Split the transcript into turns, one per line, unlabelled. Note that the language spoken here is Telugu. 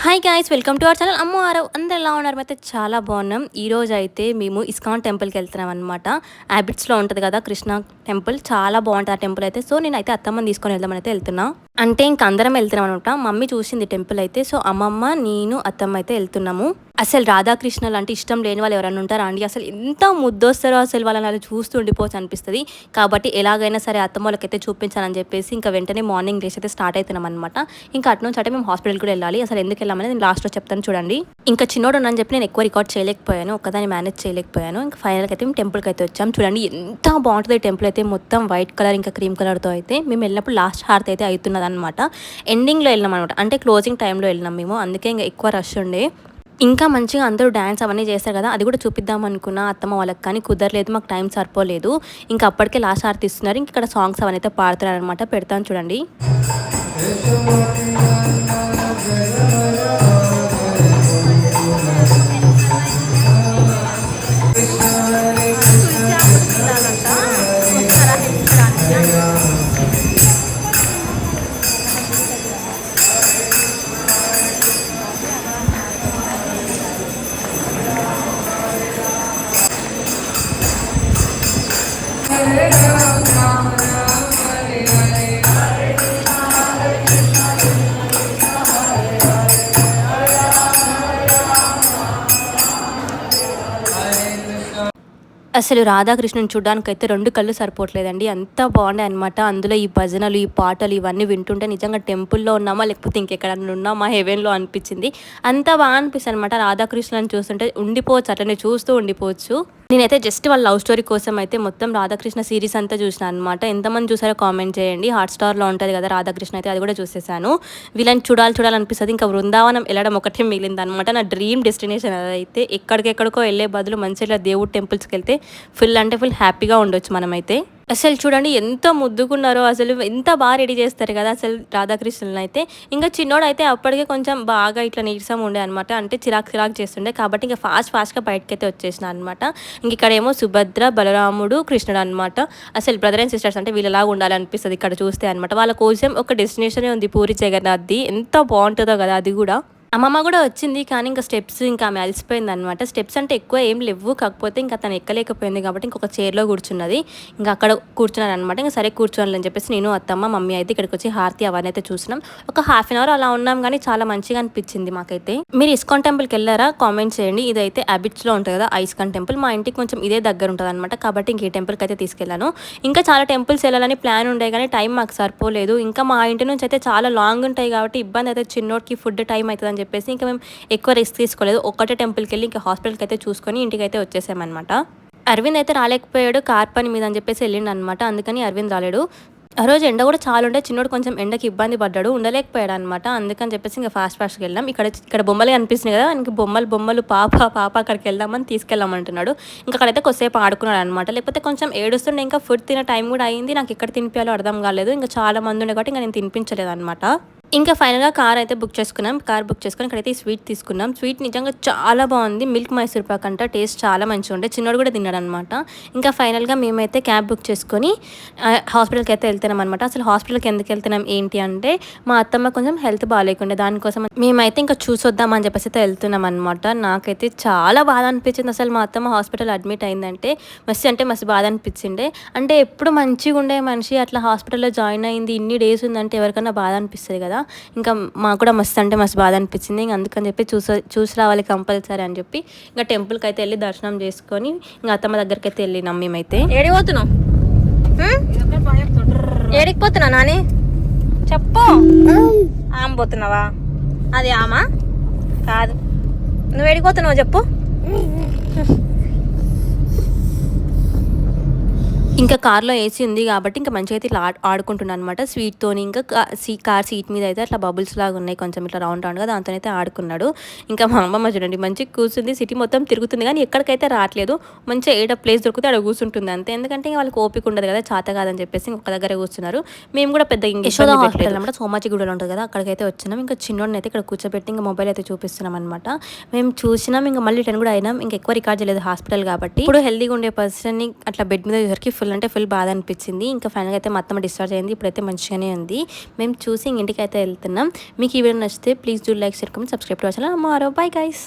Hi guys, welcome to our channel అమ్మ ఆరవ్. అందరు ఎలా ఉన్నారు? అయితే చాలా బాగున్నాం. ఈ రోజు అయితే మేము ఇస్కాన్ టెంపుల్కి వెళ్తున్నాం అనమాట. హ్యాబిట్స్లో ఉంటుంది కదా కృష్ణ టెంపుల్, చాలా బాగుంటుంది ఆ టెంపుల్ అయితే. సో నేనైతే అత్తమ్మని తీసుకొని వెళ్దామని అయితే వెళ్తున్నా. అంటే ఇంక అందరం వెళ్తున్నాం అనమాట. మమ్మీ చూసింది టెంపుల్ అయితే, సో అమ్మమ్మ నేను అత్తమ్మ అయితే వెళ్తున్నాము. అసలు రాధాకృష్ణలు అంటే ఇష్టం లేని వాళ్ళు ఎవరైనా ఉంటారా అండి? అసలు ఎంత ముద్దొస్తారో, అసలు వాళ్ళని అలా చూస్తూ ఉండిపోవచ్చు అనిపిస్తుంది. కాబట్టి ఎలాగైనా సరే అత్తమ్మ వాళ్ళకైతే చూపించాలని చెప్పేసి ఇంకా వెంటనే మార్నింగ్ రేస్ అయితే స్టార్ట్ అవుతున్నాం అనమాట. ఇంకా అటు నుంచి అంటే మేము హాస్పిటల్ కూడా వెళ్ళాలి. అసలు ఎందుకు వెళ్ళామని నేను లాస్ట్లో చెప్తాను చూడండి. ఇంకా చిన్నోడు అని చెప్పి నేను ఎక్కువ రికార్డ్ చేయలేకపోయాను, ఒక్కదాన్ని మేనేజ్ చేయలేకపోయాను. ఇంకా ఫైనల్కి అయితే మేము టెంపుల్కి అయితే వచ్చాం. చూడండి ఎంత బాగుంటుంది టెంపుల్ అయితే, మొత్తం వైట్ కలర్ ఇంకా క్రీమ్ కలర్తో అయితే. మేము వెళ్ళినప్పుడు లాస్ట్ హార్త్ అయితే అవుతున్నది అనమాట. ఎండింగ్లో వెళ్ళినాం అనమాట, అంటే క్లోజింగ్ టైంలో వెళ్ళినాం మేము. అందుకే ఇంకా ఎక్కువ రష్ ఉండే. ఇంకా మంచిగా అందరూ డ్యాన్స్ అవన్నీ చేస్తారు కదా, అది కూడా చూపిద్దాం అనుకున్నా అత్తమ్మ వాళ్ళకి, కానీ కుదరలేదు, మాకు టైం సరిపోలేదు. ఇంకా అప్పటికే లాస్ట్ హార్త్ ఇస్తున్నారు. ఇంక ఇక్కడ సాంగ్స్ అవన్నీ అయితే పాడుతున్నారు అనమాట. పెడతాను చూడండి. అసలు రాధాకృష్ణుని చూడడానికి అయితే రెండు కళ్ళు సరిపోవట్లేదండి, అంత బాగుండే అనమాట. అందులో ఈ భజనలు, ఈ పాటలు ఇవన్నీ వింటుంటే నిజంగా టెంపుల్లో ఉన్నామా లేకపోతే ఇంకెక్కడన్నా ఉన్నామా హెవెన్లో అనిపించింది. అంత బాగా అనిపిస్తుంది అనమాట. రాధాకృష్ణుని చూస్తుంటే ఉండిపోవచ్చు, అట్లనే చూస్తూ ఉండిపోవచ్చు. నేనైతే జస్ట్ వాళ్ళ లవ్ స్టోరీ కోసం అయితే మొత్తం రాధాకృష్ణ సిరీస్ అంతా చూసిన అనమాట. ఎంతమంది చూసారో కామెంట్ చేయండి. హాట్స్టార్లో ఉంటుంది కదా రాధాకృష్ణ, అయితే అది కూడా చూసేసాను. వీళ్ళని చూడాలనిపిస్తుంది. ఇంకా బృందావనం వెళ్ళడం ఒకటే మిగిలింది అనమాట. నా డ్రీమ్ డెస్టినేషన్ అదైతే. ఎక్కడికెక్కడికో వెళ్ళే బదులు మంచిగా దేవుడు టెంపుల్స్కి వెళ్తే ఫుల్ అంటే ఫుల్ హ్యాపీగా ఉండొచ్చు మనమైతే. అసలు చూడండి ఎంత ముద్దుకున్నారో, అసలు ఎంత బాగా రెడీ చేస్తారు కదా అసలు రాధాకృష్ణులను అయితే. ఇంకా చిన్నోడు అయితే అప్పటికే కొంచెం బాగా ఇట్లా నీరసం ఉండే అనమాట, అంటే చిరాకు చేస్తుండే. కాబట్టి ఇంకా ఫాస్ట్గా బయటకైతే వచ్చేసిన అనమాట. ఇంక ఇక్కడ ఏమో సుభద్ర, బలరాముడు, కృష్ణుడు అనమాట. అసలు బ్రదర్ అండ్ సిస్టర్స్ అంటే వీళ్ళలాగా ఉండాలనిపిస్తుంది ఇక్కడ చూస్తే అనమాట. వాళ్ళ కోసం ఒక డెస్టినేషన్ ఉంది, పూరి జగన్నాథ్ది. ఎంత బాగుంటుందో కదా అది కూడా. అమ్మమ్మ కూడా వచ్చింది, కానీ ఇంకా స్టెప్స్ ఇంకా ఆమె అలసిపోయింది అనమాట. స్టెప్స్ అంటే ఎక్కువ ఏం లేవు, కాకపోతే ఇంకా తను ఎక్కలేకపోయింది కాబట్టి ఇంకొక చైర్లో కూర్చున్నది. ఇంకా అక్కడ కూర్చున్నారు అనమాట. ఇంకా సరే కూర్చోవాలని చెప్పేసి నేను అత్తమ్మ మమ్మీ అయితే ఇక్కడికి వచ్చి హారతి అవన్నీ అయితే చూసినాం. ఒక హాఫ్ అన్ అవర్ అలా ఉన్నాం, కానీ చాలా మంచిగా అనిపించింది మాకైతే. మీరు ఇస్కాన్ టెంపుల్కి వెళ్ళారా? కామెంట్ చేయండి. ఇదైతే హ్యాబిట్స్లో ఉంటుంది కదా ఇస్కాన్ టెంపుల్, మా ఇంటికి కొంచెం ఇదే దగ్గర ఉంటుంది అనమాట. కాబట్టి ఇంక ఈ టెంపుల్కి అయితే తీసుకెళ్ళాను. ఇంకా చాలా టెంపుల్స్ వెళ్ళాలని ప్లాన్ ఉండే, కానీ టైం మాకు సరిపోలేదు. ఇంకా మా ఇంటి నుంచి అయితే చాలా లాంగ్ ఉంటాయి కాబట్టి ఇబ్బంది అయితే, చిన్నోడికి ఫుడ్ టైం అవుతుంది చెప్పేసి ఇంకా మేము ఎక్కువ రిస్క్ తీసుకోలేదు. ఒక్కటే టెంపుల్కి వెళ్ళి ఇంకా హాస్పిటల్కి అయితే చూసుకొని ఇంటికి అయితే వచ్చేసామన్నమాట. అరవింద్ అయితే రాలేకపోయాడు, కార్ పని మీద అని చెప్పేసి వెళ్ళిండు అనమాట. అందుకని అరవింద్ రాలేడు. ఆ రోజు ఎండ కూడా చాలా ఉండే, చిన్నోడు కొంచెం ఎండకి ఇబ్బంది పడ్డాడు, ఉండలేకపోయాడు అనమాట. అందుకని చెప్పేసి ఇంకా ఫాస్ట్గా వెళ్ళాం. ఇక్కడ బొమ్మలు కనిపిస్తున్నాయి కదా, ఇంక బొమ్మలు పాప అక్కడికి వెళ్దామని తీసుకెళ్ళామంటున్నాడు. ఇంకా అక్కడైతే కొద్దిసేపు ఆడుకున్నాడు అనమాట. లేకపోతే కొంచెం ఏడుస్తుండే. ఇంకా ఫుడ్ తినే టైం కూడా అయింది, నాకు ఎక్కడ తినిపించాలో అర్థం కాలేదు. ఇంకా చాలా మంది ఉండే కాబట్టి ఇంకా నేను తినిపించలేదు అనమాట. ఇంకా ఫైనల్గా కార్ అయితే బుక్ చేసుకున్నాం. కార్ బుక్ చేసుకుని ఇక్కడైతే స్వీట్ తీసుకున్నాం. స్వీట్ నిజంగా చాలా బాగుంది, మిల్క్ మైసూర్ పాక్ అంట. టేస్ట్ చాలా మంచిగా ఉండే, చిన్నోడు కూడా తిన్నాడు అనమాట. ఇంకా ఫైనల్గా మేమైతే క్యాబ్ బుక్ చేసుకొని హాస్పిటల్కి అయితే వెళ్తున్నాం అనమాట. అసలు హాస్పిటల్కి ఎందుకు వెళ్తున్నాం ఏంటి అంటే, మా అత్తమ్మ కొంచెం హెల్త్ బాగాలేకుండే, దానికోసం మేమైతే ఇంకా చూసొద్దామని చెప్పేసి అయితే వెళ్తున్నాం అనమాట. నాకైతే చాలా బాధ అనిపించింది. అసలు మా అత్తమ్మ హాస్పిటల్ అడ్మిట్ అయిందంటే మస్తు బాధ అనిపించిండే. అంటే ఎప్పుడు మంచిగా ఉండే మనిషి అట్లా హాస్పిటల్లో జాయిన్ అయింది, ఇన్ని డేస్ ఉందంటే ఎవరికైనా బాధ అనిపిస్తుంది కదా. ఇంకా మాకు కూడా మస్తు బాధ అనిపించింది. ఇంకా అందుకని చెప్పి చూసి రావాలి కంపల్సరీ అని చెప్పి ఇంకా టెంపుల్కి అయితే వెళ్ళి దర్శనం చేసుకొని ఇంకా అత్తమ్మ దగ్గరికి అయితే వెళ్ళినాం. మేమైతే
ఏడికి పోతున్నావు? ఏడికి పోతున్నా నాని చెప్పు. ఆమె పోతున్నావా? అది ఆమా కాదు, నువ్వు ఏడికి పోతున్నావు చెప్పు.
ఇంకా కార్లో ఏసీ ఉంది కాబట్టి ఇంకా మంచిగా అయితే ఇట్లా ఆడుకుంటున్నాను అనమాట స్వీట్తోని. ఇంకా కార్ సీట్ మీద అయితే అట్లా బబుల్స్ లాగా ఉన్నాయి, కొంచెం ఇట్లా రౌండ్గా, దాంతో అయితే ఆడుకున్నాడు. ఇంకా మా అమ్మమ్మ చూడండి మంచిగా కూర్చుంది, సిటీ మొత్తం తిరుగుతుంది, కానీ ఎక్కడికైతే రావట్లేదు. మంచిగా ఏడ ప్లేస్ దొరికితే అక్కడ కూర్చుంటుంది అంతే. ఎందుకంటే వాళ్ళకి ఓపిక ఉండదు కదా, చేత కాదని చెప్పేసి ఒక దగ్గర కూర్చున్నారు. మేము కూడా పెద్ద యశోద హాస్పిటల్ అనమాట, సోమాజిగూడలో ఉంటుంది కదా, అక్కడికైతే వచ్చినాం. ఇంకా చిన్నోడిని అయితే ఇక్కడ కూర్చోబెట్టి ఇంకా మొబైల్ అయితే చూపిస్తున్నాం అనమాట. మేము చూసినాం, ఇంకా మళ్ళీ 10 కూడా అయినాం. ఇంకా ఎక్కువ రికార్డ్ చేయలేదు హాస్పిటల్ కాబట్టి. ఇప్పుడు హెల్దీగా ఉండే పర్సన్ని అట్లా బెడ్ మీద సరికి ఫుల్ అంటే ఫుల్ బాధ అనిపించింది. ఇంకా ఫైనల్గా అయితే మా అత్తమ్మ డిశ్చార్జ్ అయింది. ఇప్పుడైతే మంచిగానే ఉంది. మేము చూసి ఇంటికి అయితే వెళ్తున్నాం. మీకు ఈ వీడియో నచ్చితే please do like, share, comment, subscribe to our channel. Bye guys.